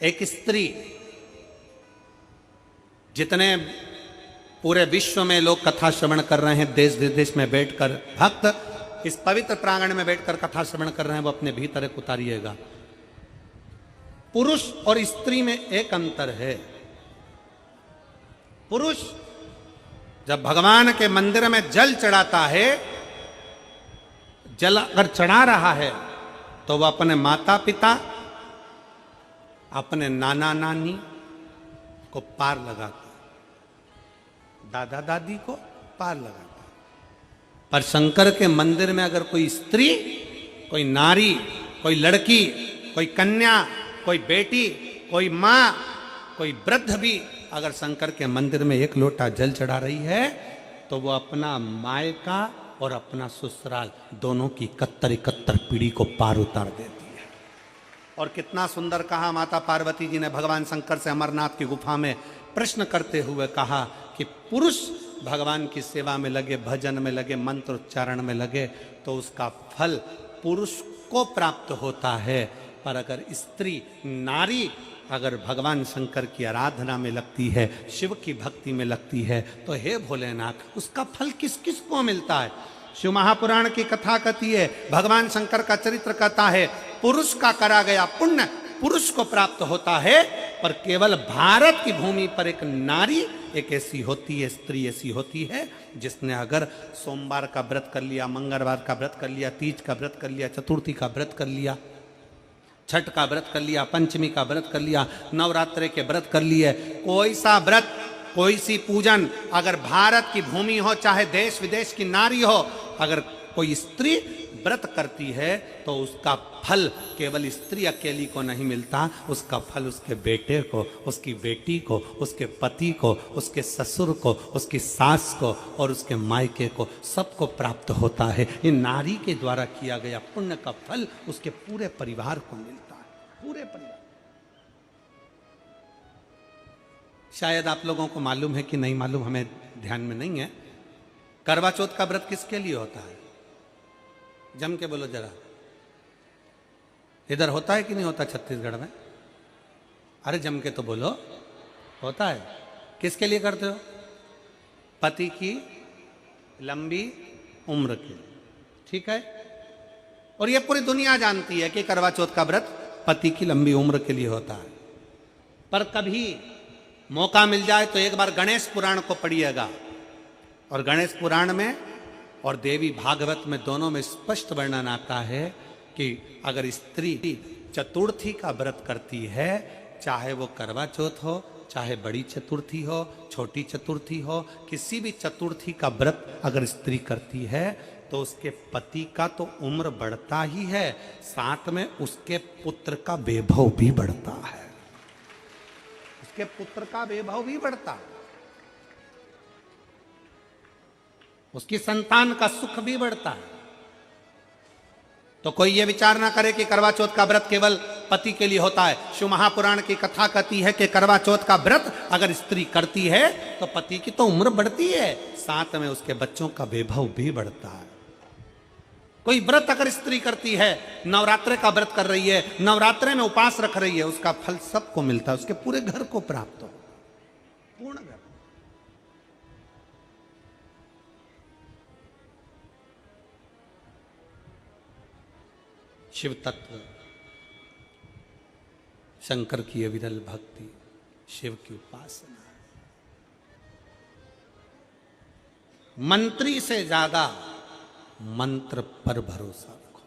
एक स्त्री, जितने पूरे विश्व में लोग कथा श्रवण कर रहे हैं, देश विदेश में बैठकर भक्त इस पवित्र प्रांगण में बैठकर कथा श्रवण कर रहे हैं, वो अपने भीतर एक उतारिएगा। पुरुष और स्त्री में एक अंतर है। पुरुष जब भगवान के मंदिर में जल चढ़ाता है, जल अगर चढ़ा रहा है तो वह अपने माता पिता, अपने नाना नानी को पार लगाता, दादा दादी को पार लगाता। पर शंकर के मंदिर में अगर कोई स्त्री, कोई नारी, कोई लड़की, कोई कन्या, कोई बेटी, कोई मां, कोई वृद्ध भी अगर शंकर के मंदिर में एक लोटा जल चढ़ा रही है तो वो अपना मायका और अपना ससुराल दोनों की 71 पीढ़ी को पार उतार देती है। और कितना सुंदर कहा माता पार्वती जी ने भगवान शंकर से अमरनाथ की गुफा में प्रश्न करते हुए कहा कि पुरुष भगवान की सेवा में लगे, भजन में लगे, मंत्र उच्चारण में लगे तो उसका फल पुरुष को प्राप्त होता है, पर अगर स्त्री, नारी अगर भगवान शंकर की आराधना में लगती है, शिव की भक्ति में लगती है, तो हे भोलेनाथ उसका फल किस किस को मिलता है। शिव महापुराण की कथा कहती है, भगवान शंकर का चरित्र कहता है, पुरुष का करा गया पुण्य पुरुष को प्राप्त होता है, पर केवल भारत की भूमि पर एक नारी एक ऐसी होती है, स्त्री ऐसी होती है, जिसने अगर सोमवार का व्रत कर लिया, मंगलवार का व्रत कर लिया, तीज का व्रत कर लिया, चतुर्थी का व्रत कर लिया, छठ का व्रत कर लिया, पंचमी का व्रत कर लिया, नवरात्रे के व्रत कर लिए, कोई सा व्रत, कोई सी पूजन अगर भारत की भूमि हो, चाहे देश विदेश की नारी हो, अगर कोई स्त्री व्रत करती है तो उसका फल केवल स्त्री अकेली को नहीं मिलता, उसका फल उसके बेटे को, उसकी बेटी को, उसके पति को, उसके ससुर को, उसकी सास को और उसके मायके को, सबको प्राप्त होता है। ये नारी के द्वारा किया गया पुण्य का फल उसके पूरे परिवार को मिलता है, पूरे परिवार। शायद आप लोगों को मालूम है कि नहीं मालूम, हमें ध्यान में नहीं है, करवा चौथ का व्रत किसके लिए होता है? जम के बोलो जरा, इधर होता है कि नहीं होता छत्तीसगढ़ में? अरे जम के तो बोलो, होता है। किसके लिए करते हो? पति की लंबी उम्र के लिए, ठीक है। और ये पूरी दुनिया जानती है कि करवा चौथ का व्रत पति की लंबी उम्र के लिए होता है। पर कभी मौका मिल जाए तो एक बार गणेश पुराण को पढ़िएगा, और गणेश पुराण में और देवी भागवत में दोनों में स्पष्ट वर्णन आता है कि अगर स्त्री चतुर्थी का व्रत करती है, चाहे वो करवा चौथ हो, चाहे बड़ी चतुर्थी हो, छोटी चतुर्थी हो, किसी भी चतुर्थी का व्रत अगर स्त्री करती है तो उसके पति का तो उम्र बढ़ता ही है, साथ में उसके पुत्र का वैभव भी बढ़ता है, उसके पुत्र का वैभव भी बढ़ता है, उसकी संतान का सुख भी बढ़ता है। तो कोई ये विचार ना करे कि करवा चौथ का व्रत केवल पति के लिए होता है। शिव महापुराण की कथा कहती है कि करवा चौथ का व्रत अगर स्त्री करती है तो पति की तो उम्र बढ़ती है, साथ में उसके बच्चों का वैभव भी बढ़ता है। कोई व्रत अगर स्त्री करती है, नवरात्रे का व्रत कर रही है, नवरात्रे में उपास रख रही है, उसका फल सबको मिलता है, उसके पूरे घर को प्राप्त हो, पूर्ण घर। शिव तत्व, शंकर की अविरल भक्ति, शिव की उपासना। मंत्री से ज्यादा मंत्र पर भरोसा रखो,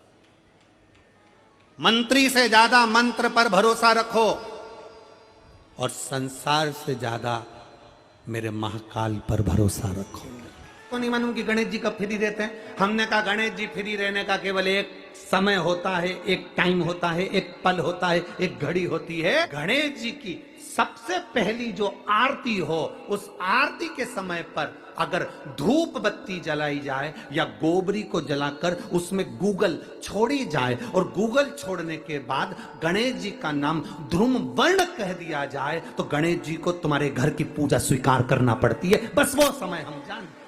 मंत्री से ज्यादा मंत्र पर भरोसा रखो, और संसार से ज्यादा मेरे महाकाल पर भरोसा रखो। तो नहीं मालूम कि गणेश जी कब फ्री रहते हैं? हमने कहा गणेश जी फ्री रहने का केवल एक समय होता है, एक टाइम होता है, एक पल होता है, एक घड़ी होती है। गणेश जी की सबसे पहली जो आरती हो, उस आरती के समय पर अगर धूप बत्ती जलाई जाए या गोबरी को जलाकर उसमें गूगल छोड़ी जाए, और गूगल छोड़ने के बाद गणेश जी का नाम ध्रुम वर्ण कह दिया जाए, तो गणेश जी को तुम्हारे घर की पूजा स्वीकार करना पड़ती है। बस वो समय हम जानते।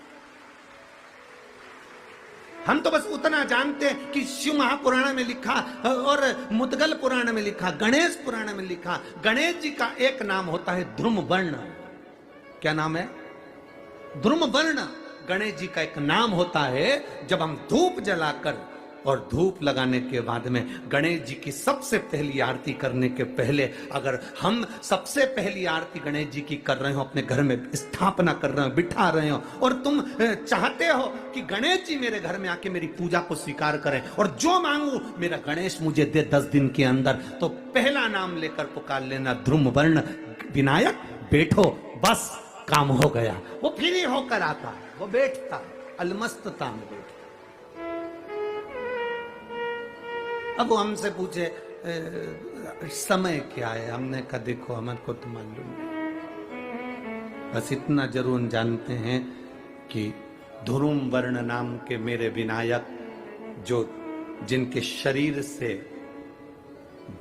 हम तो बस उतना जानते हैं कि शिव महापुराण में लिखा और मुद्गल पुराण में लिखा, गणेश पुराण में लिखा, गणेश जी का एक नाम होता है ध्रुम वर्ण। क्या नाम है? ध्रुम वर्ण। गणेश जी का एक नाम होता है। जब हम धूप जलाकर और धूप लगाने के बाद में गणेश जी की सबसे पहली आरती करने के पहले अगर हम सबसे पहली आरती गणेश जी की कर रहे हो, अपने घर में स्थापना कर रहे हो, बिठा रहे हो, और तुम चाहते हो कि गणेश जी मेरे घर में आके मेरी पूजा को स्वीकार करें और जो मांगू मेरा गणेश मुझे दे 10 दिन के अंदर, तो पहला नाम लेकर पुकार लेना ध्रुम वर्ण विनायक, बैठो, बस काम हो गया। वो फ्री होकर आता, वो बैठता, अलमस्तता में बैठता। अब वो हमसे पूछे समय क्या है, हमने कहा देखो हमारे को तो मालूम नहीं, बस इतना जरूर जानते हैं कि ध्रुम वर्ण नाम के मेरे विनायक, जो जिनके शरीर से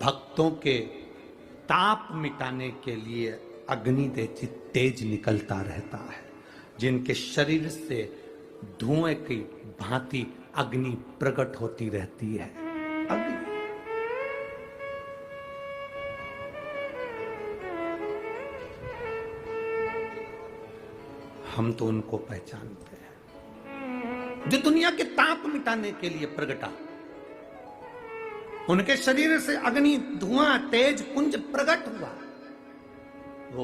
भक्तों के ताप मिटाने के लिए अग्नि तेज निकलता रहता है, जिनके शरीर से धुएं की भांति अग्नि प्रकट होती रहती है। अग्नि हम तो उनको पहचानते हैं जो दुनिया के ताप मिटाने के लिए प्रगटा। उनके शरीर से अग्नि धुआं तेज पुंज प्रकट हुआ।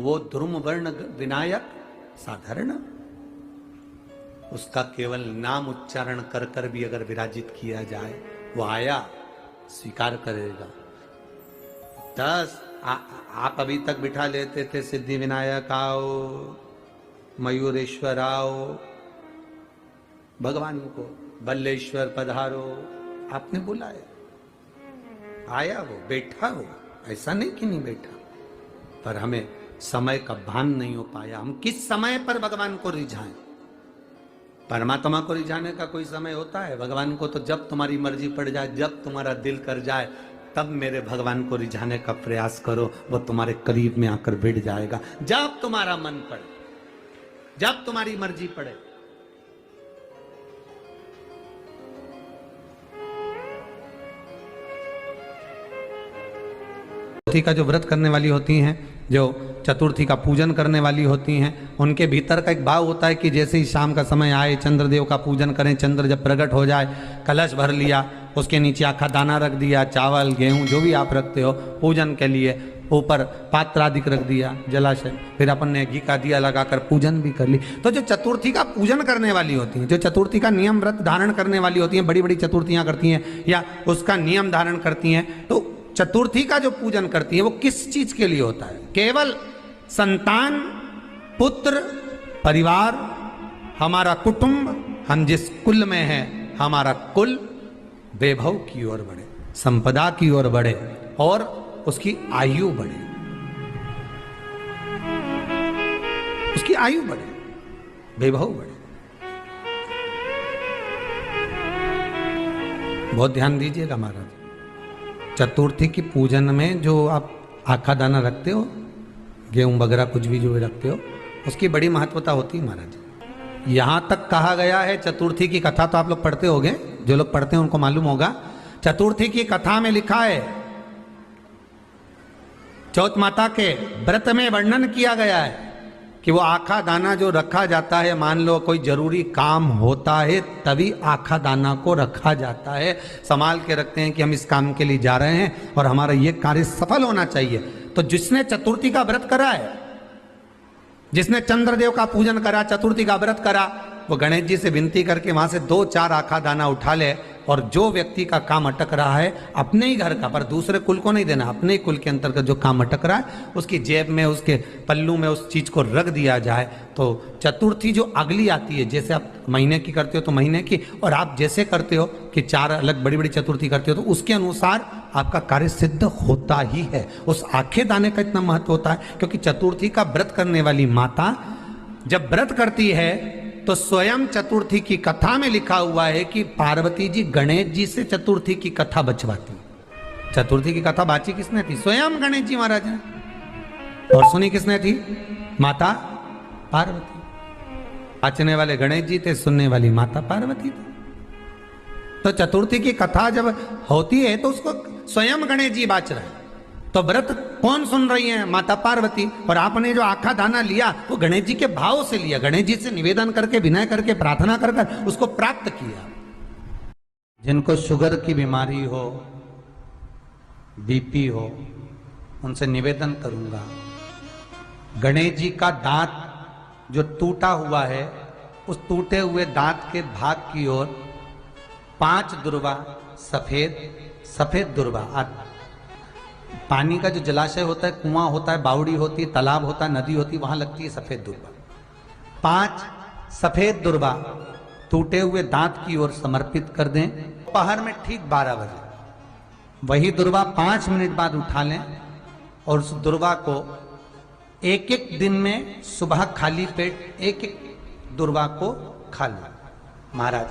वो ध्रुम वर्ण विनायक साधारण, उसका केवल नाम उच्चारण कर कर भी अगर विराजित किया जाए, वो आया स्वीकार करेगा। 10 आप अभी तक बिठा लेते थे सिद्धि विनायक आओ, मयूरेश्वर आओ, भगवान को बल्लेश्वर पधारो, आपने बुलाया, आया वो, बैठा वो, ऐसा नहीं कि नहीं बैठा, पर हमें समय का भान नहीं हो पाया। हम किस समय पर भगवान को रिझाएं? परमात्मा को रिझाने का कोई समय होता है? भगवान को तो जब तुम्हारी मर्जी पड़ जाए, जब तुम्हारा दिल कर जाए, तब मेरे भगवान को रिझाने का प्रयास करो, वो तुम्हारे करीब में आकर बैठ जाएगा। जब तुम्हारा मन पड़े, जब तुम्हारी मर्जी पड़े। चतुर्थी का जो व्रत करने वाली होती हैं, जो चतुर्थी का पूजन करने वाली होती हैं, उनके भीतर का एक भाव होता है कि जैसे ही शाम का समय आए चंद्रदेव का पूजन करें। चंद्र जब प्रकट हो जाए, कलश भर लिया, उसके नीचे आखा दाना रख दिया, चावल गेहूं जो भी आप रखते हो पूजन के लिए, ऊपर पात्र आदि रख दिया, जलाशय, फिर अपन ने घी का दिया लगाकर पूजन भी कर ली। तो जो चतुर्थी का पूजन करने वाली होती हैं, जो चतुर्थी का नियम व्रत धारण करने वाली होती हैं, बड़ी बड़ी चतुर्थियां करती हैं या उसका नियम धारण करती हैं, तो चतुर्थी का जो पूजन करती है वो किस चीज के लिए होता है? केवल संतान, पुत्र, परिवार, हमारा कुटुंब, हम जिस कुल में हैं, हमारा कुल वैभव की ओर बढ़े, संपदा की ओर बढ़े और उसकी आयु बढ़े, उसकी आयु बढ़े, वैभव बढ़े। बहुत ध्यान दीजिएगा महाराज, चतुर्थी की पूजन में जो आप आखा दाना रखते हो, गेहूं वगैरह कुछ भी जो रखते हो, उसकी बड़ी महत्वता होती है महाराज। यहां तक कहा गया है, चतुर्थी की कथा तो आप लोग पढ़ते होंगे, जो लोग पढ़ते हैं उनको मालूम होगा। चतुर्थी की कथा में लिखा है, चौथ माता के व्रत में वर्णन किया गया है कि वो आखा दाना जो रखा जाता है, मान लो कोई जरूरी काम होता है तभी आखा दाना को रखा जाता है, संभाल के रखते हैं कि हम इस काम के लिए जा रहे हैं और हमारा ये कार्य सफल होना चाहिए। तो जिसने चतुर्थी का व्रत करा है, जिसने चंद्रदेव का पूजन करा, चतुर्थी का व्रत करा, वो गणेश जी से विनती करके वहां से 2-4 आखा दाना उठा ले, और जो व्यक्ति का काम अटक रहा है अपने ही घर का, पर दूसरे कुल को नहीं देना, अपने ही कुल के अंतर्गत जो काम अटक रहा है उसकी जेब में, उसके पल्लू में उस चीज को रख दिया जाए। तो चतुर्थी जो अगली आती है, जैसे आप महीने की करते हो तो महीने की, और आप जैसे करते हो कि 4 अलग बड़ी बड़ी चतुर्थी करते हो, तो उसके अनुसार आपका कार्य सिद्ध होता ही है। उस आखे दाने का इतना महत्व होता है क्योंकि चतुर्थी का व्रत करने वाली माता जब व्रत करती है तो स्वयं चतुर्थी की कथा में लिखा हुआ है कि पार्वती जी गणेश जी से चतुर्थी की कथा बचवाती। चतुर्थी की कथा बाची किसने थी? स्वयं गणेश जी महाराज ने। और सुनी किसने थी? माता पार्वती। बाचने वाले गणेश जी थे, सुनने वाली माता पार्वती थी। तो चतुर्थी की कथा जब होती है तो उसको स्वयं गणेश जी बाच रहे हैं, तो व्रत कौन सुन रही है? माता पार्वती। और आपने जो आखा दाना लिया वो गणेश जी के भाव से लिया, गणेश जी से निवेदन करके, विनय करके, प्रार्थना कर कर उसको प्राप्त किया। जिनको शुगर की बीमारी हो, बीपी हो, उनसे निवेदन करूंगा, गणेश जी का दांत जो टूटा हुआ है, उस टूटे हुए दांत के भाग की ओर 5 दुर्वा सफेद दुर्वा, पानी का जो जलाशय होता है, कुआं होता है, बावड़ी होती है, तालाब होता है, नदी होती है, वहां लगती है सफेद दुर्वा। 5 सफेद दुर्वा टूटे हुए दांत की ओर समर्पित कर दें। दोपहर में ठीक 12 बजे वही दुर्वा 5 मिनट बाद उठा लें और उस दुर्वा को एक दिन में सुबह खाली पेट एक दुर्वा को खा लें। महाराज,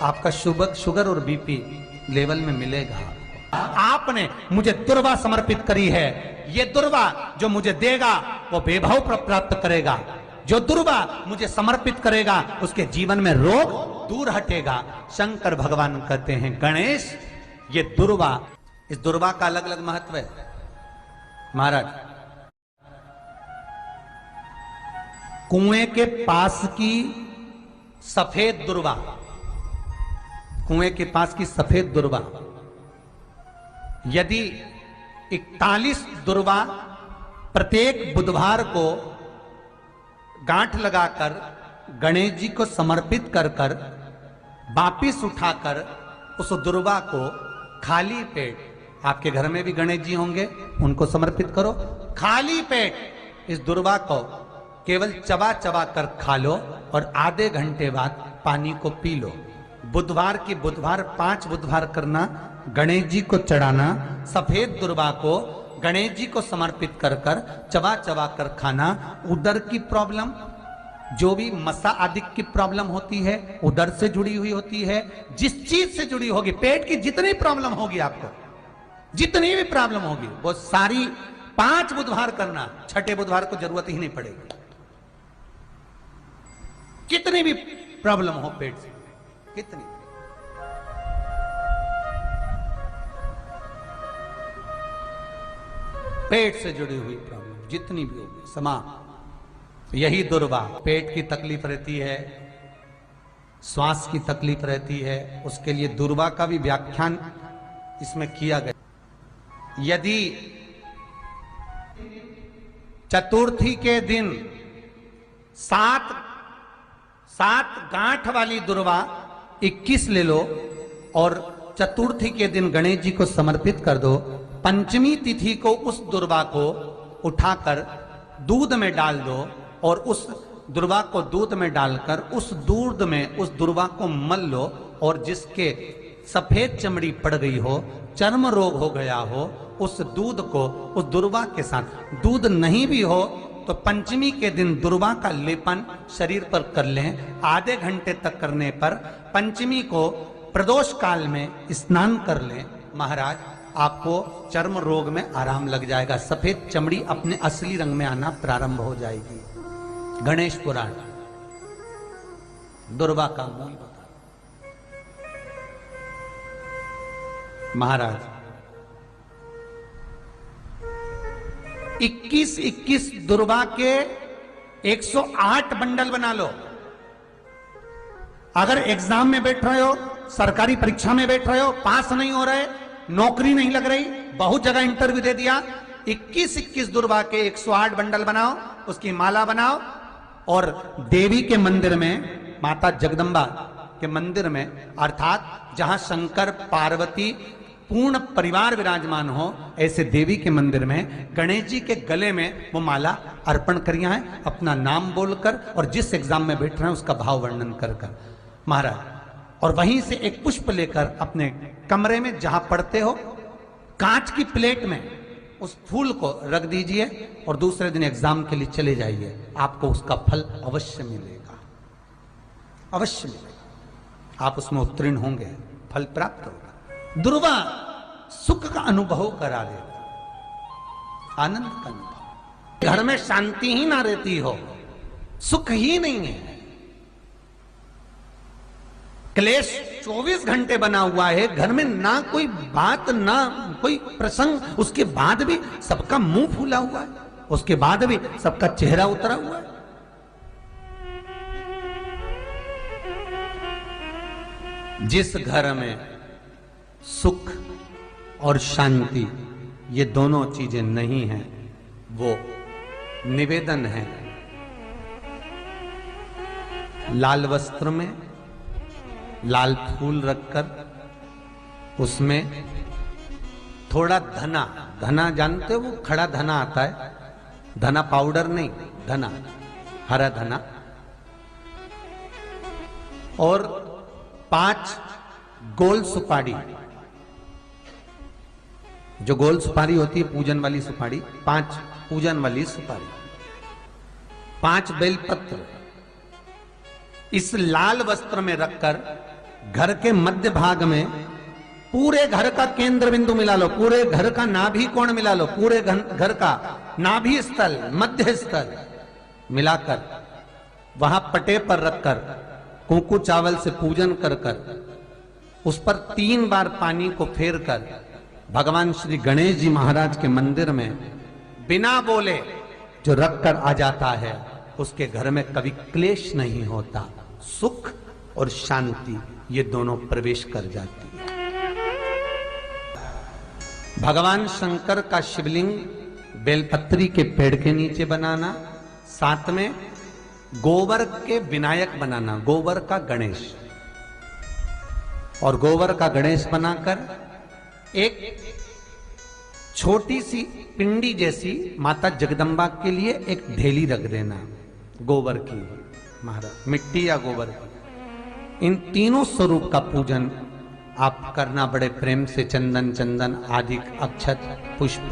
आपका शुगर और बीपी लेवल में मिलेगा। आपने मुझे दुर्वा समर्पित करी है, ये दुर्वा जो मुझे देगा वो वैभव प्राप्त करेगा। जो दुर्वा मुझे समर्पित करेगा उसके जीवन में रोग दूर हटेगा। शंकर भगवान कहते हैं, गणेश ये दुर्वा, इस दुर्वा का अलग अलग महत्व है। महाराज, कुएं के पास की सफेद दुर्वा, कुएं के पास की सफेद दुर्वा, यदि 41 दुर्वा प्रत्येक बुधवार को गांठ लगाकर गणेश जी को समर्पित कर कर वापिस उठाकर उस दुर्वा को खाली पेट, आपके घर में भी गणेश जी होंगे, उनको समर्पित करो। खाली पेट इस दुर्वा को केवल चबा चबा कर खा लो और आधे घंटे बाद पानी को पी लो। बुधवार की बुधवार 5 बुधवार करना, गणेश जी को चढ़ाना, सफेद दुर्वा को गणेश जी को समर्पित कर कर चबा चबा कर खाना। उदर की प्रॉब्लम, जो भी मसा आदि की प्रॉब्लम होती है, उदर से जुड़ी हुई होती है, जिस चीज से जुड़ी होगी, पेट की जितनी प्रॉब्लम होगी, आपको जितनी भी प्रॉब्लम होगी, वो सारी 5 बुधवार करना। 6ठे बुधवार को जरूरत ही नहीं पड़ेगी। कितनी भी प्रॉब्लम हो पेट से, कितनी, पेट से जुड़ी हुई प्रॉब्लम जितनी भी होगी समाप्त। यही दुर्वा, पेट की तकलीफ रहती है, श्वास की तकलीफ रहती है, उसके लिए दुर्वा का भी व्याख्यान इसमें किया गया। यदि चतुर्थी के दिन 7 गांठ वाली दुर्वा 21 ले लो और चतुर्थी के दिन गणेश जी को समर्पित कर दो। पंचमी तिथि को उस दुर्वा को उठाकर दूध में डाल दो और उस दुर्वा को दूध में डालकर उस दूध में उस दुर्वा को मल लो, और जिसके सफेद चमड़ी पड़ गई हो, चर्म रोग हो गया हो, उस दूध को उस दुर्वा के साथ, दूध नहीं भी हो तो पंचमी के दिन दुर्वा का लेपन शरीर पर कर लें। आधे घंटे तक करने पर पंचमी को प्रदोष काल में स्नान कर लें। महाराज, आपको चर्म रोग में आराम लग जाएगा, सफेद चमड़ी अपने असली रंग में आना प्रारंभ हो जाएगी। गणेश पुराण दुर्वा का मूल बता। महाराज, 21 दुर्वा के 108 बंडल बना लो। अगर एग्जाम में बैठ रहे हो, सरकारी परीक्षा में बैठ रहे हो, पास नहीं हो रहे, नौकरी नहीं लग रही, बहुत जगह इंटरव्यू दे दिया, 21 दुर्वा के 108 बंडल बनाओ, उसकी माला बनाओ और देवी के मंदिर में, माता जगदम्बा के मंदिर में, अर्थात जहां शंकर पार्वती पूर्ण परिवार विराजमान हो, ऐसे देवी के मंदिर में गणेश जी के गले में वो माला अर्पण करिया है, अपना नाम बोलकर और जिस एग्जाम में बैठ रहे हैं उसका भाव वर्णन कर कर। महाराज, और वहीं से एक पुष्प लेकर अपने कमरे में जहां पढ़ते हो, कांच की प्लेट में उस फूल को रख दीजिए और दूसरे दिन एग्जाम के लिए चले जाइए। आपको उसका फल अवश्य मिलेगा, अवश्य मिलेगा। आप उसमें उत्तीर्ण होंगे, फल प्राप्त होगा। दुर्वा सुख का अनुभव करा देता, आनंद का अनुभव। घर में शांति ही ना रहती हो, सुख ही नहीं है, क्लेश 24 घंटे बना हुआ है, घर में ना कोई बात ना कोई प्रसंग, उसके बाद भी सबका मुंह फूला हुआ है, उसके बाद भी सबका चेहरा उतरा हुआ है। जिस घर में सुख और शांति ये दोनों चीजें नहीं हैं, वो निवेदन है लाल वस्त्र में लाल फूल रखकर उसमें थोड़ा धना, धना जानते हो, वो खड़ा धना आता है, धना पाउडर नहीं, धना, हरा धना, और 5 गोल सुपारी, जो गोल सुपारी होती है पूजन वाली सुपारी, 5 पूजन वाली सुपारी, 5 बेलपत्र इस लाल वस्त्र में रखकर घर के मध्य भाग में पूरे घर का केंद्र बिंदु मिला लो, पूरे घर का नाभि कोण मिला लो, पूरे घर का नाभि स्थल, मध्य स्थल मिलाकर वहां पटे पर रखकर कुंकू चावल से पूजन कर कर उस पर 3 बार पानी को फेर कर भगवान श्री गणेश जी महाराज के मंदिर में बिना बोले जो रखकर आ जाता है, उसके घर में कभी क्लेश नहीं होता, सुख और शांति ये दोनों प्रवेश कर जाती है। भगवान शंकर का शिवलिंग बेलपत्री के पेड़ के नीचे बनाना, साथ में गोबर के विनायक बनाना, गोबर का गणेश, और गोबर का गणेश बनाकर एक छोटी सी पिंडी जैसी माता जगदम्बा के लिए एक ढेली रख देना, गोबर की, महाराज मिट्टी या गोबर की। इन तीनों स्वरूप का पूजन आप करना बड़े प्रेम से, चंदन चंदन आदि अक्षत पुष्प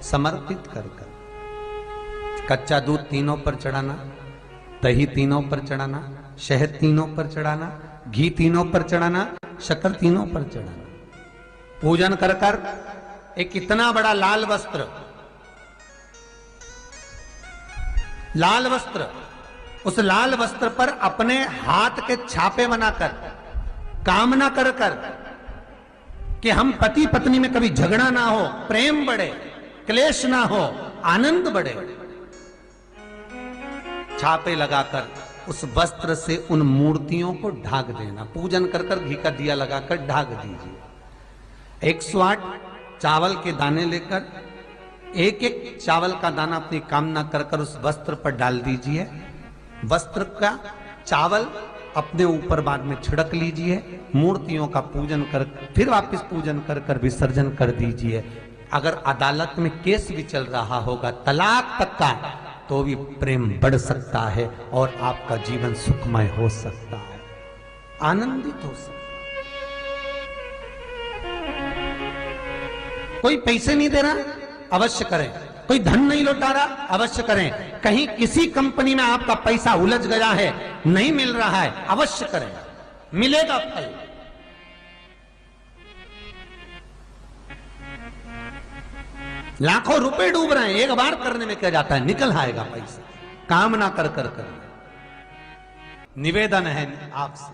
समर्पित कर कर। कच्चा दूध तीनों पर चढ़ाना, दही तीनों पर चढ़ाना, शहद तीनों पर चढ़ाना, घी तीनों पर चढ़ाना, शक्कर तीनों पर चढ़ाना। पूजन कर कर एक इतना बड़ा लाल वस्त्र, लाल वस्त्र, उस लाल वस्त्र पर अपने हाथ के छापे बनाकर कामना कर कर कि हम पति पत्नी में कभी झगड़ा ना हो, प्रेम बढ़े, क्लेश ना हो, आनंद बढ़े, छापे लगाकर उस वस्त्र से उन मूर्तियों को ढाक देना। पूजन कर कर घी का दिया लगाकर ढाक दीजिए। 108 चावल के दाने लेकर एक एक चावल का दाना अपनी कामना कर कर उस वस्त्र पर डाल दीजिए। वस्त्र का चावल अपने ऊपर बाद में छिड़क लीजिए, मूर्तियों का पूजन कर फिर वापस पूजन कर कर विसर्जन कर दीजिए। अगर अदालत में केस भी चल रहा होगा तलाक तक का, तो भी प्रेम बढ़ सकता है और आपका जीवन सुखमय हो सकता है, आनंदित हो सकता है। कोई पैसे नहीं दे रहा, अवश्य करें। कोई धन नहीं लौटा रहा, अवश्य करें। कहीं किसी कंपनी में आपका पैसा उलझ गया है, नहीं मिल रहा है, अवश्य करें, मिलेगा फल। लाखों रुपए डूब रहे हैं, एक बार करने में क्या जाता है, निकल आएगा पैसा। कामना कर कर कर। निवेदन है आपसे,